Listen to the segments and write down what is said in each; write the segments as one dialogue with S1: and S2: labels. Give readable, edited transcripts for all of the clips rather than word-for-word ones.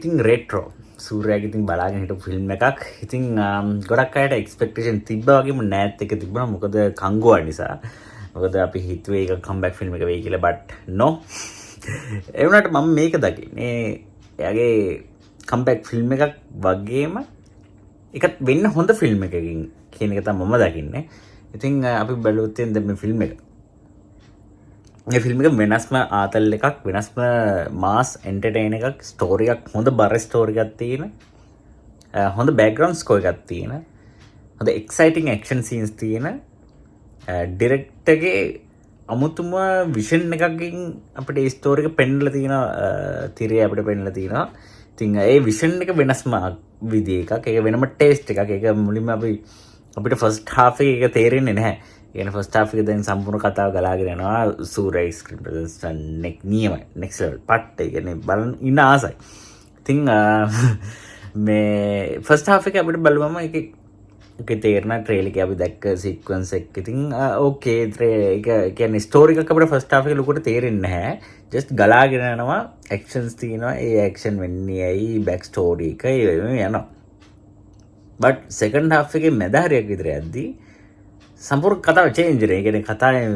S1: ඉතින් රෙට්‍රෝ සූර්යාගේ ඉතින් බලාගෙන හිටපු ෆිල්ම් එකක්. ඉතින් ගොඩක් අයට එක්ස්පෙක්ටේෂන් තිබ්බා වගේම නෑත් එක තිබුණා. මොකද කංගුවා නිසා. මොකද අපි හිතුවේ ඒක කම්බැක් ෆිල්ම් එක වෙයි කියලා බට් නෝ. ඒ වුණාට මම මේක දකින්නේ එයාගේ කම්බැක් ෆිල්ම් එකක් වගේම ඒකත් වෙන්න හොඳ ෆිල්ම් එකකින් කියන එක තමයි මම දකින්නේ. ඉතින් අපි බලුවොත් මේ ෆිල්ම් එක මේ ෆිල්ම් එක වෙනස්ම ආතල් එකක්, වෙනස්ම මාස් එන්ටර්ටේන් එකක්, ස්ටෝරි එකක්, හොඳ බර ස්ටෝරි එකක් තියෙන, හොඳ බෑග්ග්‍රවුන්ඩ් ස්කෝර් එකක් තියෙන, හොඳ එක්සයිටිං ඇක්ෂන් සීන්ස් තියෙන, ඩිරෙක්ටර්ගේ අමුතුම විෂන් එකකින් අපිට ඒ ස්ටෝරි එක පෙන්නලා තියෙනවා, තිරේ අපිට පෙන්නලා තියෙනවා. ඉතින් ඒ විෂන් එක වෙනස්ම විදිහ එකක්, ඒක වෙනම ටේස්ට් එකක්. ඒක මුලින්ම අපිට ෆස්ට් හාෆ් එක ඒක තේරෙන්නේ නැහැ. කියන ෆස්ට් හාෆ් එක දැන් සම්පූර්ණ කතාව ගලාගෙන යනවා. සූරයි ස්ක්‍රිප්ට් නියමයි නෙක්ස්ට් ලෙවල් පට්ට. ඒ කියන්නේ බලන්න ඉන්න ආසයි. ඉතින් මේ ෆස්ට් හාෆ් එක අපිට බලුවම ඒකේ තේරෙන ට්‍රේලර් එකේ අපි දැක්ක සීක්වන්ස් එක. ඉතින් ඕකේ ඒක කියන්නේ ස්ටෝරි එකක් අපිට ෆස්ට් හාෆ් එකේ ලොකුට තේරෙන්නේ නැහැ. ජස්ට් ගලාගෙන යනවා, ඇක්ෂන්ස් තියෙනවා. ඒ ඇක්ෂන් වෙන්නේ ඇයි බෑක් ස්ටෝරි එක යනවා. බට් සෙකන්ඩ් හාෆ් එකේ මැද හරියක් විතර යද්දී සම්පූර්ණ කතාව චේන්ජ් වෙනවා. ඒ කියන්නේ කතාවේ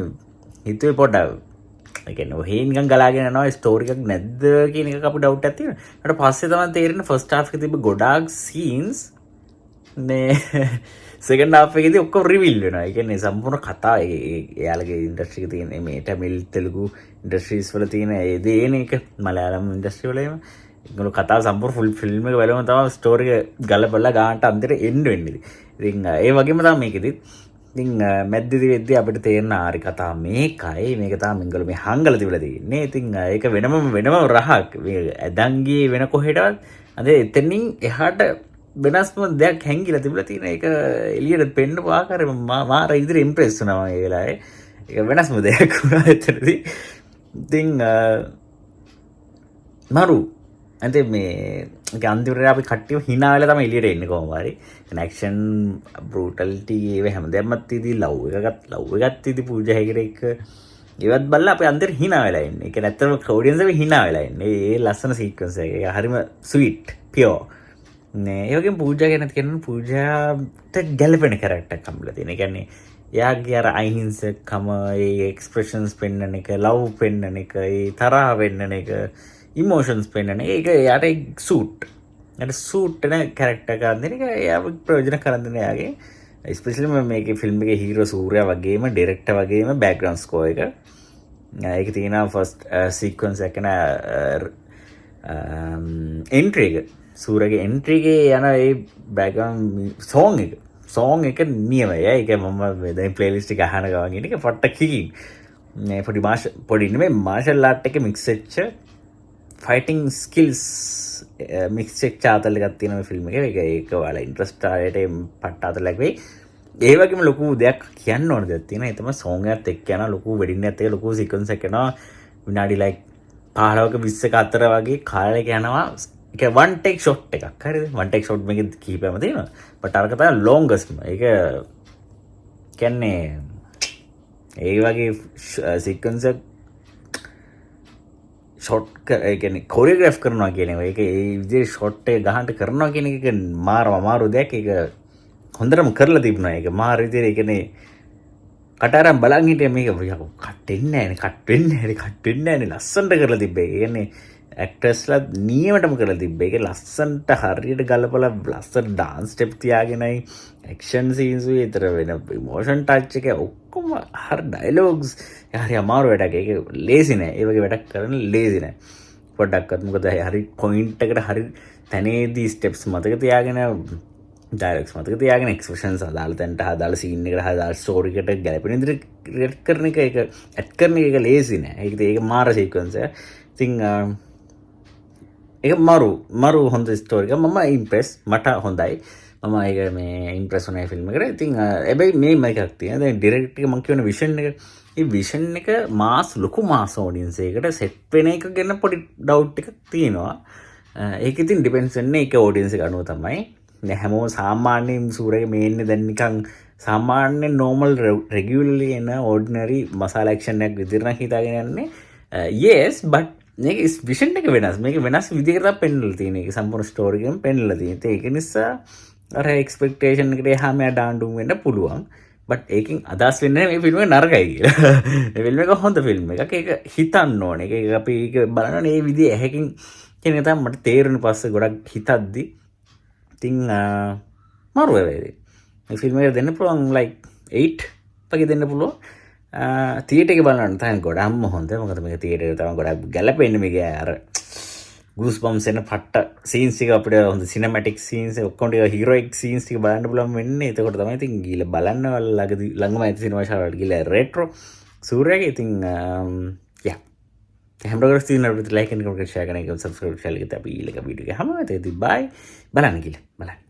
S1: හිතුවේ පොඩ්ඩක් ඒ කියන්නේ ඔහේ නිකන් ගලාගෙන යනවා, ස්ටෝරි එකක් නැද්ද කියන එක අපිට ඩවුට් එකක් තියෙනවා. ඊට පස්සේ තමයි තේරෙන්නේ ෆස්ට් හාෆ් එකේ තිබ්බ ගොඩාක් සීන්ස් නේ සෙකන්ඩ් හාෆ් එකේදී ඔක්කොම රිවීල් වෙනවා. ඒ කියන්නේ සම්පූර්ණ කතාව එයාලගේ ඉන්ඩස්ට්‍රි එකේ තියෙන මේ ටැමිල් තෙලුගු ඉන්ඩස්ට්‍රීස් වල තියෙන ඒ දේන එක මලයාලම් ඉන්ඩස්ට්‍රි වල එහෙම ඒගොල්ලෝ කතාව සම්පූර්ණ ෆුල් ෆිල්ම් එක බලම තමයි ස්ටෝරි එක ගලපලා ගානට අන්තිමට එන්න වෙන්නේ. ඉතින් ඒ වගේම තමයි මේකෙදිත් ඉතින් මැද්දේදී වෙද්දී අපිට තේරෙන ආරි කතා මේකයි, මේක තමයි මින්ගල මේ හංගල තිබිලා තියෙන්නේ. ඉතින් ඒක වෙනම රහක්. මේ ඇදන්ගේ වෙන කොහෙටවත් අද එතනින් එහාට වෙනස්ම දෙයක් හැංගිලා තිබිලා තියෙන. ඒක එළියට පෙන්නපු ආකාරය මාර ඉදිරිය ඉම්ප්‍රෙස් වුණා මම ඒ වෙලාවේ. ඒක වෙනස්ම දෙයක් වුණා එතනදී. ඉතින් මරු අන්තිම මේ අන්තිමට අපි කට්ටිය hina වෙලා තමයි එළියට එන්නේ කොහොම හරි. ඇක්ෂන් බෲටැලිටි ඒව හැමදේම තියදී ලව් එකක් තියදී පූජා හැකිර එක ඒවත් බලලා අපි අන්තිමට hina වෙලා ඉන්නේ. ඒ කියන්නේ ඇත්තටම ඔඩියන්ස් එක hina වෙලා ඉන්නේ. ඒ ලස්සන සීක්වන්ස් එක. ඒක හරිම ස්වීට්, පියෝර්. නේ ඒ වගේම පූජා ගැන කියනවා පූජාට ගැළපෙන කැරක්ටර් එකක් හම්බෙලා තියෙන. ඒ කියන්නේ එයාගේ අර අහිංසකම, ඒ එක්ස්ප්‍රෙෂන්ස් පෙන්නන එක, ලව් පෙන්නන එක, ඒ තරහ වෙන්නන එක, ඉමෝෂන්ස් පෙන්නන එක එයාට සූට්. එයාට සූට් වෙන කැරක්ටර් එකක් දෙන එක එයා ප්‍රයෝජන කරන් දෙන එයාගේ. ස්පෙෂලි මේකේ ෆිල්ම් එකේ හීරෝ සූර්යා වගේම ඩිරෙක්ටර් වගේම බෑග්ග්‍රවුන්ඩ් ස්කෝර් එක. ඒක තියෙනවා ෆස්ට් සීක්වන්ස් එක න එන්ට්‍රි එක. සූරගේ එන්ට්‍රි එකේ යන ඒ බෑග්ග්‍රවුන්ඩ් සෝං එක නියමයි. ඒක මම දැන් ප්ලේලිස්ට් එක අහන ගමන් ඉන්නේ ඒක පට්ට කිකින්. මේ පොඩි නෙමෙයි මාෂල් ආර්ට් එකේ මික්ස් වෙච්ච ෆයිටිං ස්කිල්ස් මික්ස් එක් ආතල් එකක් තියෙන මේ ෆිල්ම් එකේ. ඒක ඔයාලා ඉන්ට්‍රස්ට් ආරයට පට්ට ආතලක් වෙයි. ඒ වගේම ලොකු දෙයක් කියන්න ඕන දෙයක් තියෙනවා. ඒ තමයි සෝං එකත් එක්ක යන ලොකු වෙඩින් එකත් එක්ක ලොකු සීක්වන්ස් එකක් යනවා. විනාඩි like 15ක 20ක අතර වගේ කාලයක යනවා. ඒක one take shot එකක්. හරිද? one take shot මේකේ කීපයක්ම තියෙනවා. බට් අරක තමයි longest. ඒක කියන්නේ ඒ වගේ සීක්වන්ස් එක ෂොට් ඒ කියන්නේ කොරියෝග්‍රාෆ් කරනවා කියන එක. ඒක ඒ විදිහේ ෂොට් එක ගහන්න කරනවා කියන එක මාරු දෙයක්. ඒක හොඳටම කරලා තිබුණා. ඒක මාර විදිහට ඒ කියන්නේ කටාරම් බලන් හිටියා මේක කට් වෙන්නේ නැහැ. ලස්සනට කරලා තිබ්බේ. ඒ කියන්නේ ඇක්ටර්ස්ලා නියමටම කරලා තිබ්බේ. ඒක ලස්සනට හරියට ගලපලා ලස්සන ඩාන්ස් ස්ටෙප් තියාගෙනයි ඇක්ෂන් සීන්ස් විතර වෙන ඉමෝෂන් ටච් එක ඔක්කොම හරි ඩයලොග්ස් හරි අමාරු වැඩක්. ඒක ලේසි නෑ. ඒ වගේ වැඩක් කරන්න ලේසි නෑ පොඩ්ඩක්වත්. මොකද හරි පොයින්ට් එකට හරි තැනේදී ස්ටෙප්ස් මතක තියාගෙන ඩයලොග්ස් මතක තියාගෙන එක්ස්ප්‍රෙෂන්ස් අදාළ තැනට අදාළ සීන් එකට අදාළ ස්ටෝරි එකට ගැලපෙන විදිහට රියැක්ට් කරන එක ඒක ඇඩ් කරන එක ලේසි නෑ. ඒක මාර සීක්වන්ස් එක. ඉතින් ඒක මරු හොඳ ස්ටෝරි එකක්. මම ඉම්ප්‍රෙස්. මට හොඳයි. මම ඒක මේ ඉම්ප්‍රෙස් වුණා ෆිල්ම් එකට. ඉතින් හැබැයි මේ එකක් තියෙනවා. දැන් ඩිරෙක්ටර් එක මම කියන විෂන් එක. මේ විෂන් එක ලොකු මාස් ඔඩියන්ස් එකකට සෙට් වෙන එක ගැන පොඩි ඩවුට් එකක් තියෙනවා. ඒක ඉතින් ඩිපෙන්ඩ්ස් වෙන්නේ ඒක ඔඩියන්ස් එක අනුව තමයි. දැන් හැමෝම සාමාන්‍යයෙන් සූරගේ මේන්නේ දැන් නිකන් සාමාන්‍ය නෝමල් රෙගියුලර්ලි එන ඕඩිනරි මසාලා ඇක්ෂන් එකක් විදිහට නම් හිතාගෙන යන්නේ yes but මේක විෂන් එක වෙනස්. මේක වෙනස් විදිහකට පෙන්නලා තියෙන. ඒක සම්පූර්ණ ස්ටෝරි එකෙන් පෙන්නලා තියෙන. ඒක නිසා අර එක්ස්පෙක්ටේෂන් එකට එහාම ඩාන්ඩුම් වෙන්න පුළුවන්. බට් ඒකින් අදහස් වෙන්නේ මේ ෆිල්ම් එක නරකයි කියලා. මේ ෆිල්ම් එක හොඳ ෆිල්ම් එකක්. ඒක හිතන්න ඕනේ. ඒක අපි ඒක බලනවා මේ විදිහ ඇහැකින් කියන එක තමයි මට තේරුණේ පස්සේ ගොඩක් හිතද්දි. ඉතින් මාරු වෙයි. මේ ෆිල්ම් එක දෙන්න පුළුවන් like 8 වගේ දෙන්න පුළුවන්. තියටර් එක බලන්න තමයි ගොඩක්ම හොඳ. මොකද මේක තියටර් එක තමයි ගොඩක් ගැලපෙන්නේ මේක අර ගූස් බම්ස් එන පට්ට සීන්ස් ටික අපිට හොඳ සිනමැටික් සීන්ස් ඔක්කොම ටික හීරෝයික් සීන්ස් ටික බලන්න පුළුවන් වෙන්නේ. එතකොට තමයි ඉතින් ගිහලා බලන්න ළඟම ඇති සිනමා ශාලාවට ගිහලා රෙට්‍රෝ සූර්යගේ ඉතින් යා හැමෝටම ස්ටිල් නරඹලා ලයික් and comment share කරන්න එක සබ්ස්ක්‍රයිබ් කරලා ඉතින් අපි ඊළඟ වීඩියෝ එක හැමෝටම බයි බලන්න ගිහලා බලන්න